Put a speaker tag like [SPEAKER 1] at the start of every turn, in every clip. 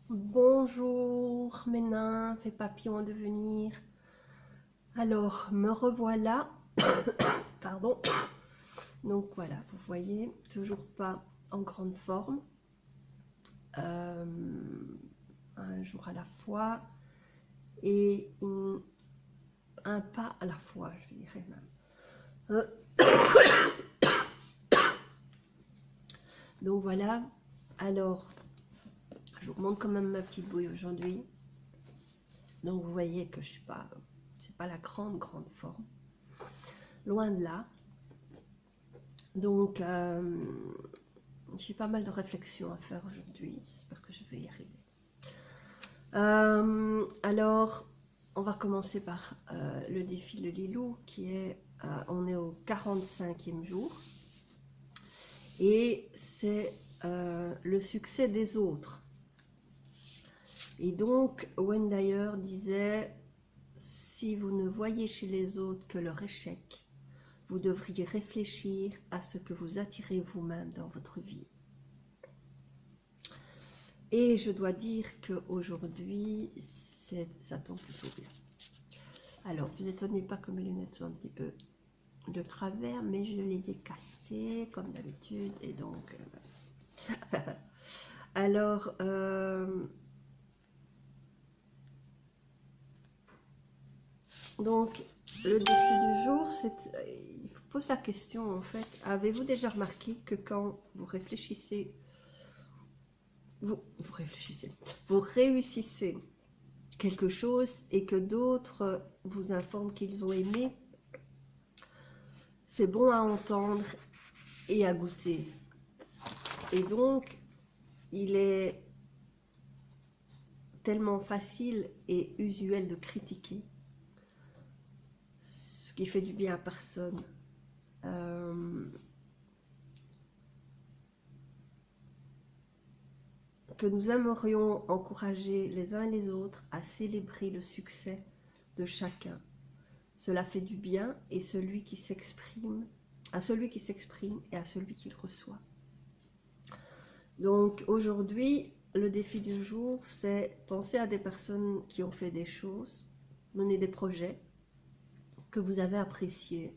[SPEAKER 1] Bonjour mes nymphes et papillons en devenir. Alors, me revoilà. Pardon. Donc voilà, vous voyez, toujours pas en grande forme. Euh, un jour à la fois et un pas à la fois, je dirais même. Donc voilà, alors, je vous montre quand même ma petite bouille aujourd'hui. Donc vous voyez que je suis pas, c'est pas la grande forme. Loin de là. Donc, j'ai pas mal de réflexions à faire aujourd'hui. J'espère que je vais y arriver. Alors, on va commencer par le défi de Lilou, qui est, on est au 45e jour. Et c'est le succès des autres. Et donc, Wayne Dyer disait, si vous ne voyez chez les autres que leur échec, vous devriez réfléchir à ce que vous attirez vous-même dans votre vie. Et je dois dire qu'aujourd'hui, ça tombe plutôt bien. Alors, vous étonnez pas que mes lunettes soient un petit peu de travers, mais je les ai cassées comme d'habitude. Et donc, alors, donc, le défi du jour, il vous pose la question en fait, avez-vous déjà remarqué que quand vous réfléchissez, vous réussissez quelque chose et que d'autres vous informent qu'ils ont aimé, c'est bon à entendre et à goûter. Et donc, il est tellement facile et usuel de critiquer, ce qui fait du bien à personne. Que nous aimerions encourager les uns et les autres à célébrer le succès de chacun. Cela fait du bien et à celui qui s'exprime et à celui qui le reçoit. Donc aujourd'hui, le défi du jour, c'est penser à des personnes qui ont fait des choses, mener des projets que vous avez appréciés.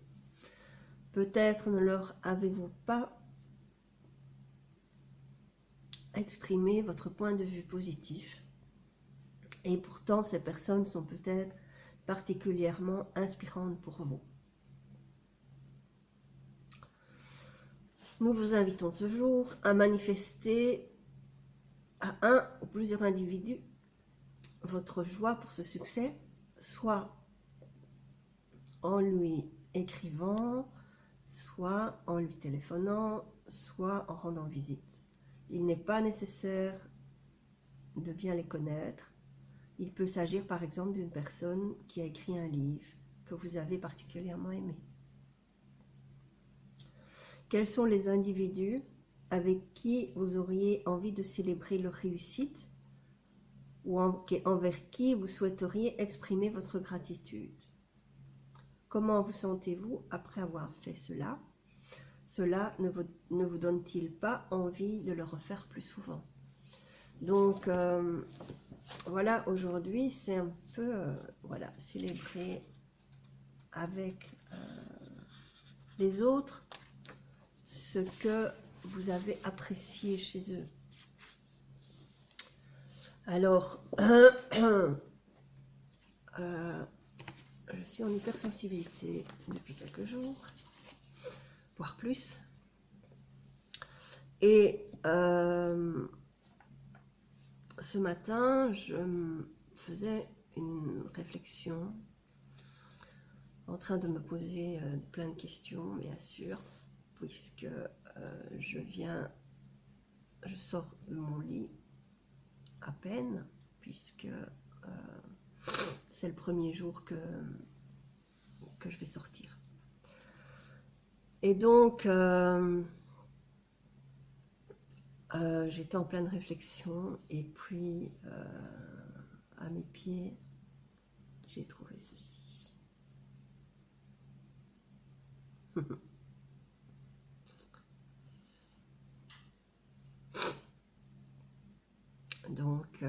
[SPEAKER 1] Peut-être ne leur avez-vous pas exprimé votre point de vue positif. Et pourtant, ces personnes sont peut-être particulièrement inspirantes pour vous. Nous vous invitons ce jour à manifester à un ou plusieurs individus votre joie pour ce succès, soit en lui écrivant, soit en lui téléphonant, soit en rendant visite. Il n'est pas nécessaire de bien les connaître. Il peut s'agir par exemple d'une personne qui a écrit un livre que vous avez particulièrement aimé. Quels sont les individus avec qui vous auriez envie de célébrer leur réussite ou envers qui vous souhaiteriez exprimer votre gratitude? Comment vous sentez-vous après avoir fait cela? Cela ne vous donne-t-il pas envie de le refaire plus souvent? Donc, voilà, aujourd'hui, c'est un peu, voilà, célébrer avec les autres ce que vous avez apprécié chez eux. Alors, je suis en hypersensibilité depuis quelques jours, voire plus. Et ce matin, je faisais une réflexion en train de me poser plein de questions, bien sûr, puisque je sors de mon lit à peine, puisque c'est le premier jour que je vais sortir. Et donc, j'étais en pleine réflexion, et puis à mes pieds, j'ai trouvé ceci. Donc,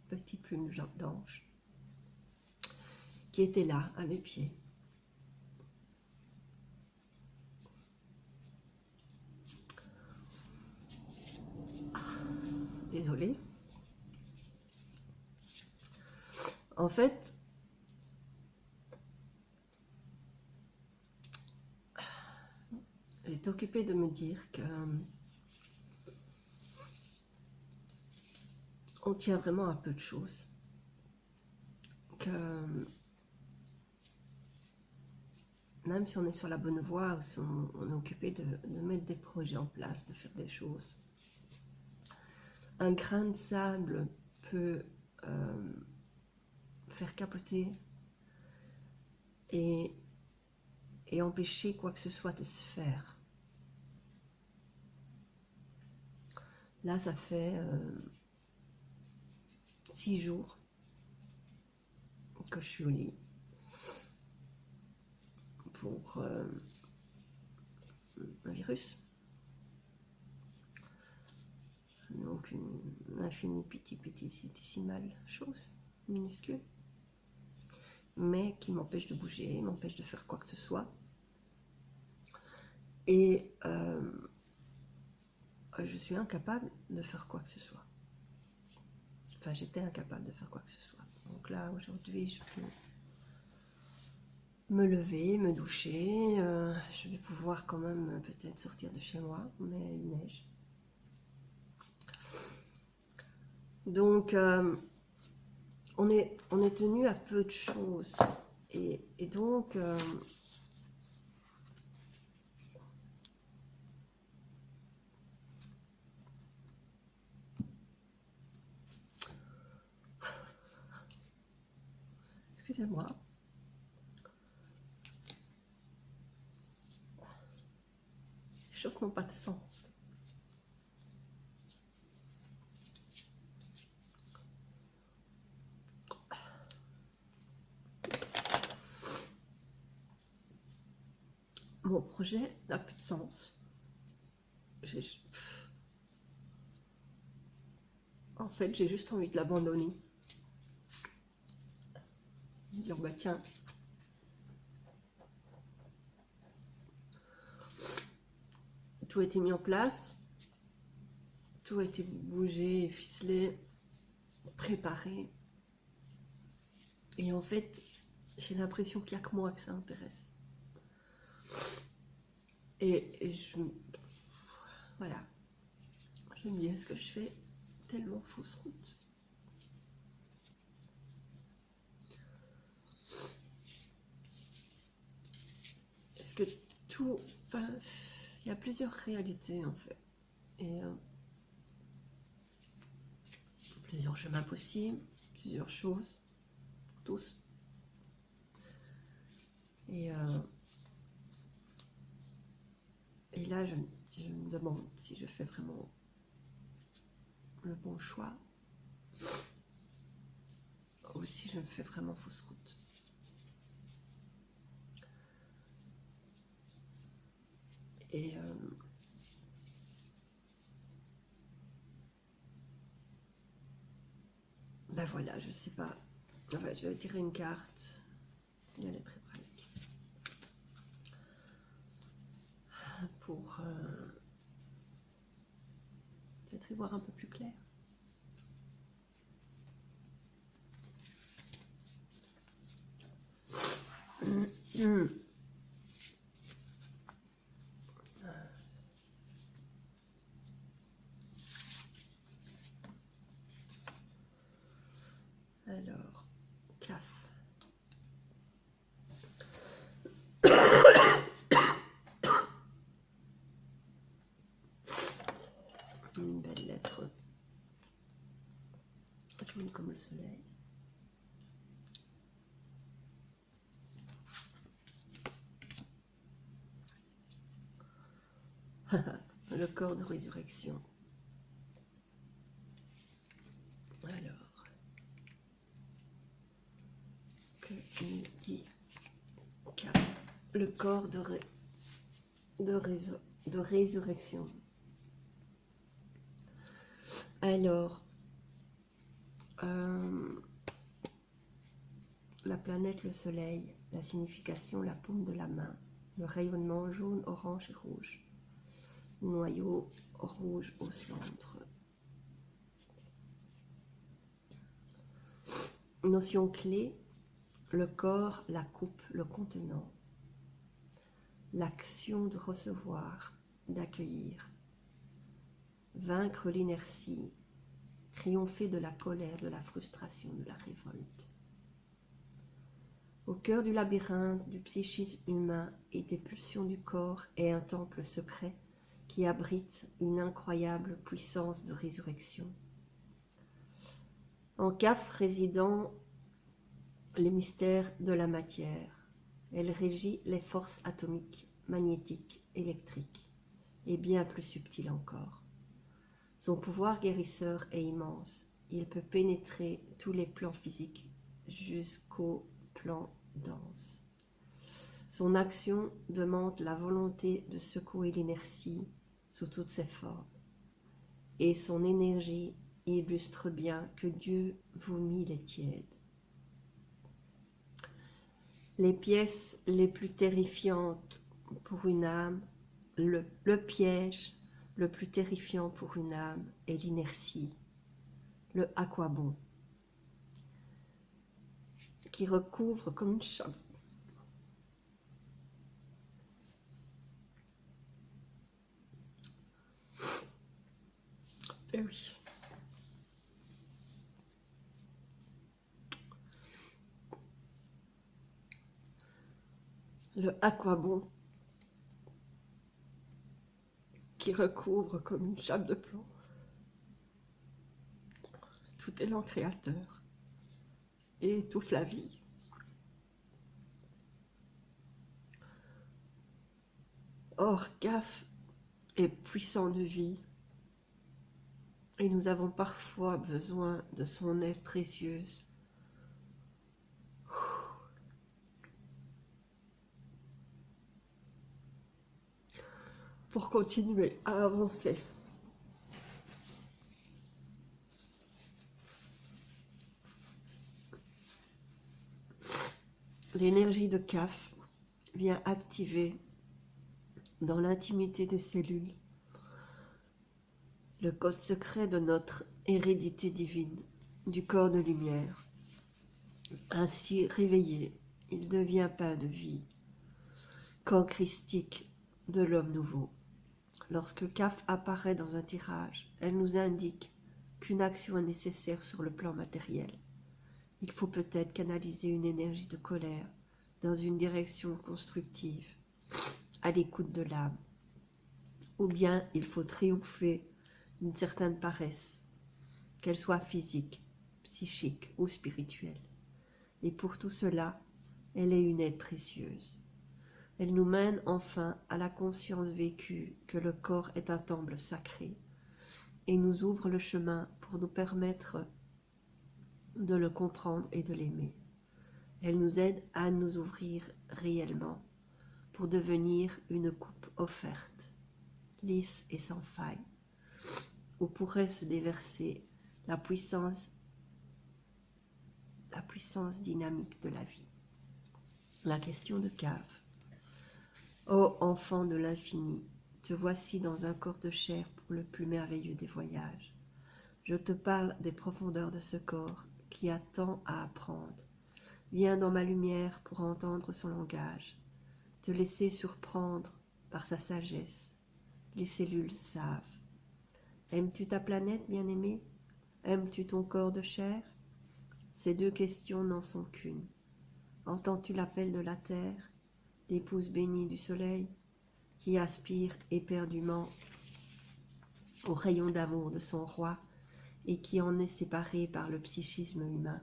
[SPEAKER 1] petite plume d'ange qui était là, à mes pieds. Désolée. En fait, j'étais occupée de me dire que on tient vraiment à peu de choses. Que même si on est sur la bonne voie, on est occupé de mettre des projets en place, de faire des choses. Un grain de sable peut faire capoter et empêcher quoi que ce soit de se faire. Là, ça fait 6 jours que je suis au lit pour un virus. Donc une infinie petitissime chose, minuscule, mais qui m'empêche de bouger, m'empêche de faire quoi que ce soit. Et je suis incapable de faire quoi que ce soit. Enfin, j'étais incapable de faire quoi que ce soit. Donc là, aujourd'hui, je peux me lever, me doucher. Je vais pouvoir quand même peut-être sortir de chez moi, mais il neige. Donc, on est tenu à peu de choses. Et donc, excusez-moi. Les choses n'ont pas de sens. Mon projet n'a plus de sens. En fait, j'ai juste envie de l'abandonner. Dire, bah tiens, tout a été mis en place, tout a été bougé, ficelé, préparé. Et en fait, j'ai l'impression qu'il n'y a que moi que ça intéresse. Et voilà, je me dis, est-ce que je fais tellement fausse route? Est-ce que tout... Enfin, il y a plusieurs réalités en fait. Et plusieurs chemins possibles, plusieurs choses, tous. Et là, je me demande si je fais vraiment le bon choix ou si je me fais vraiment fausse route. Et ben voilà, je sais pas. En fait, je vais tirer une carte. Elle est très pratique. Pour peut-être y voir un peu plus clair. Alors, CAF. Une belle lettre. Jaune comme le soleil. Le corps de résurrection. Alors, que nous dit le corps de résurrection. Alors, La planète, le soleil, la signification, la paume de la main, le rayonnement jaune, orange et rouge, noyau rouge au centre. Notion clé, le corps, la coupe, le contenant, l'action de recevoir, d'accueillir, vaincre l'inertie, triompher de la colère, de la frustration, de la révolte. Au cœur du labyrinthe du psychisme humain et des pulsions du corps est un temple secret qui abrite une incroyable puissance de résurrection. En CAF résident les mystères de la matière. Elle régit les forces atomiques, magnétiques, électriques, et bien plus subtiles encore. Son pouvoir guérisseur est immense. Il peut pénétrer tous les plans physiques jusqu'au plan dense. Son action demande la volonté de secouer l'inertie sous toutes ses formes. Et son énergie illustre bien que Dieu vomit les tièdes. Les pièces les plus terrifiantes pour une âme, le piège le plus terrifiant pour une âme est l'inertie, le à quoi bon, qui recouvre comme une chape. Eh oui. Le à quoi bon, qui recouvre comme une chape de plomb tout élan créateur et étouffe la vie. Or, CAF est puissant de vie et nous avons parfois besoin de son aide précieuse pour continuer à avancer. L'énergie de CAF vient activer dans l'intimité des cellules le code secret de notre hérédité divine, du corps de lumière. Ainsi réveillé, il devient pain de vie, corps christique de l'homme nouveau. Lorsque CAF apparaît dans un tirage, elle nous indique qu'une action est nécessaire sur le plan matériel. Il faut peut-être canaliser une énergie de colère dans une direction constructive, à l'écoute de l'âme. Ou bien il faut triompher d'une certaine paresse, qu'elle soit physique, psychique ou spirituelle. Et pour tout cela, elle est une aide précieuse. Elle nous mène enfin à la conscience vécue que le corps est un temple sacré et nous ouvre le chemin pour nous permettre de le comprendre et de l'aimer. Elle nous aide à nous ouvrir réellement pour devenir une coupe offerte, lisse et sans faille, où pourrait se déverser la puissance dynamique de la vie. La question de CAF. Ô enfant de l'infini, te voici dans un corps de chair pour le plus merveilleux des voyages. Je te parle des profondeurs de ce corps qui a tant à apprendre. Viens dans ma lumière pour entendre son langage, te laisser surprendre par sa sagesse. Les cellules savent. Aimes-tu ta planète, bien-aimée? Aimes-tu ton corps de chair? Ces deux questions n'en sont qu'une. Entends-tu l'appel de la terre, l'épouse bénie du soleil, qui aspire éperdument au rayon d'amour de son roi et qui en est séparée par le psychisme humain?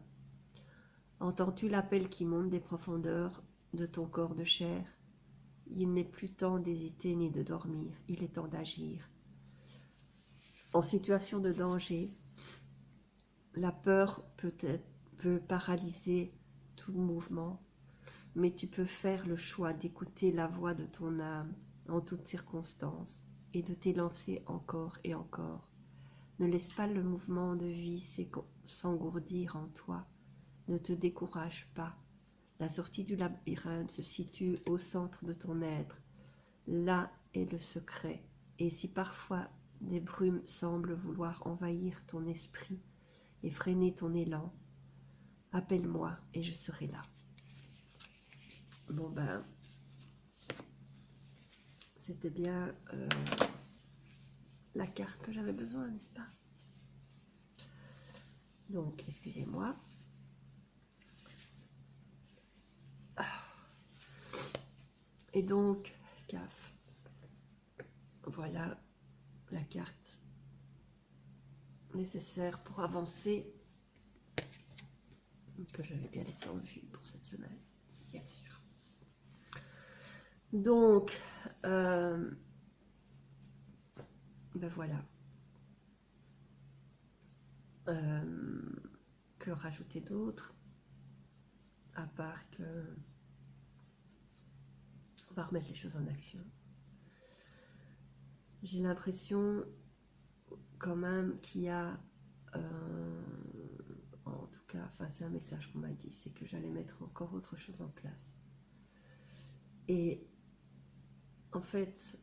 [SPEAKER 1] Entends-tu l'appel qui monte des profondeurs de ton corps de chair? Il n'est plus temps d'hésiter ni de dormir, il est temps d'agir. En situation de danger, la peur peut paralyser tout mouvement, mais tu peux faire le choix d'écouter la voix de ton âme en toutes circonstances et de t'élancer encore et encore Ne laisse pas le mouvement de vie s'engourdir en toi. Ne te décourage pas. La sortie du labyrinthe se situe au centre de ton être. Là est le secret. Et si parfois des brumes semblent vouloir envahir ton esprit et freiner ton élan, appelle-moi et je serai là. Bon ben, c'était bien la carte que j'avais besoin, n'est-ce pas? Donc, excusez-moi. Et donc, CAF. Voilà la carte nécessaire pour avancer, que j'avais bien laissé en vue pour cette semaine, bien sûr. Donc, ben voilà. Que rajouter d'autre, à part que on va remettre les choses en action. J'ai l'impression quand même qu'il y a, en tout cas, enfin c'est un message qu'on m'a dit, c'est que j'allais mettre encore autre chose en place. Et en fait,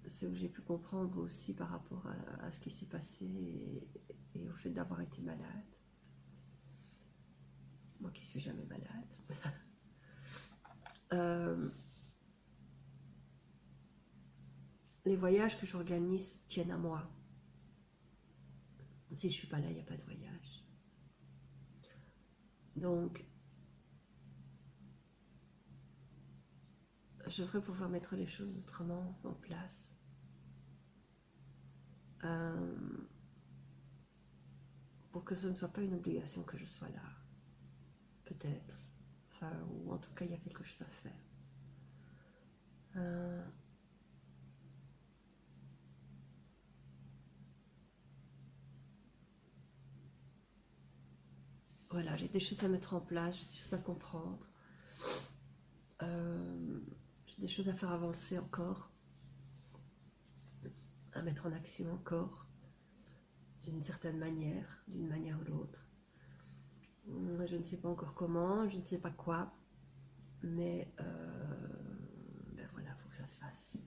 [SPEAKER 1] ce que j'ai pu comprendre aussi par rapport à ce qui s'est passé et au fait d'avoir été malade, moi qui suis jamais malade, les voyages que j'organise tiennent à moi. Si je ne suis pas là, il n'y a pas de voyage. Donc, je devrais pouvoir mettre les choses autrement en place. Pour que ce ne soit pas une obligation que je sois là. Peut-être. Enfin, ou en tout cas, il y a quelque chose à faire. Voilà, j'ai des choses à mettre en place, j'ai des choses à comprendre. J'ai des choses à faire avancer encore. À mettre en action encore. D'une certaine manière, d'une manière ou l'autre. Je ne sais pas encore comment, je ne sais pas quoi. Mais ben voilà, il faut que ça se fasse.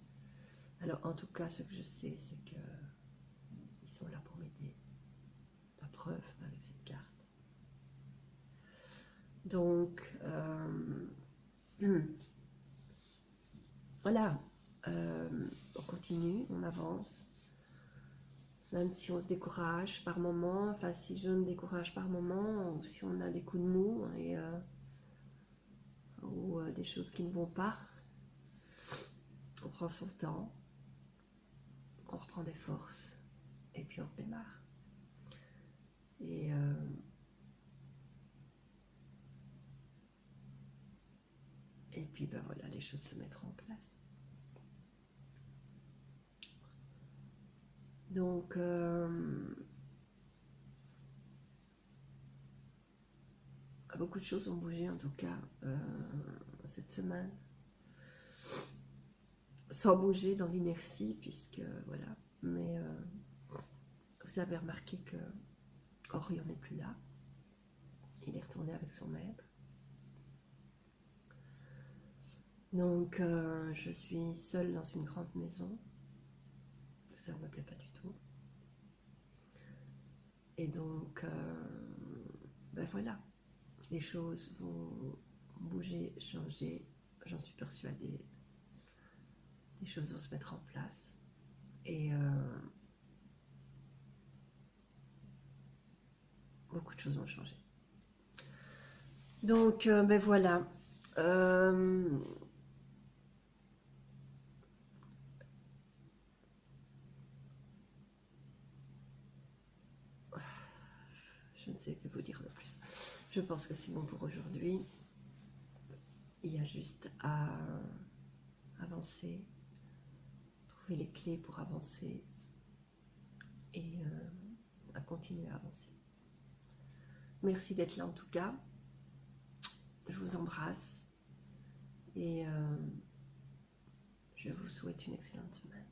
[SPEAKER 1] Alors en tout cas, ce que je sais, c'est que ils sont là pour m'aider. La preuve avec cette carte. Donc, voilà, on continue, on avance. Même si on se décourage par moment, enfin si je me décourage par moment, ou si on a des coups de mou ou des choses qui ne vont pas, on prend son temps, on reprend des forces et puis on redémarre. Et puis ben voilà, les choses se mettront en place. Donc beaucoup de choses ont bougé en tout cas cette semaine, sans bouger dans l'inertie puisque voilà, mais vous avez remarqué que Orion n'est plus là, il est retourné avec son maître. Donc je suis seule dans une grande maison, ça ne me plaît pas du tout. Et donc ben voilà, les choses vont bouger, changer, j'en suis persuadée. Des choses vont se mettre en place et beaucoup de choses vont changer. Donc ben voilà. Je ne sais que vous dire de plus. Je pense que c'est bon pour aujourd'hui. Il y a juste à avancer, trouver les clés pour avancer et à continuer à avancer. Merci d'être là en tout cas. Je vous embrasse et je vous souhaite une excellente semaine.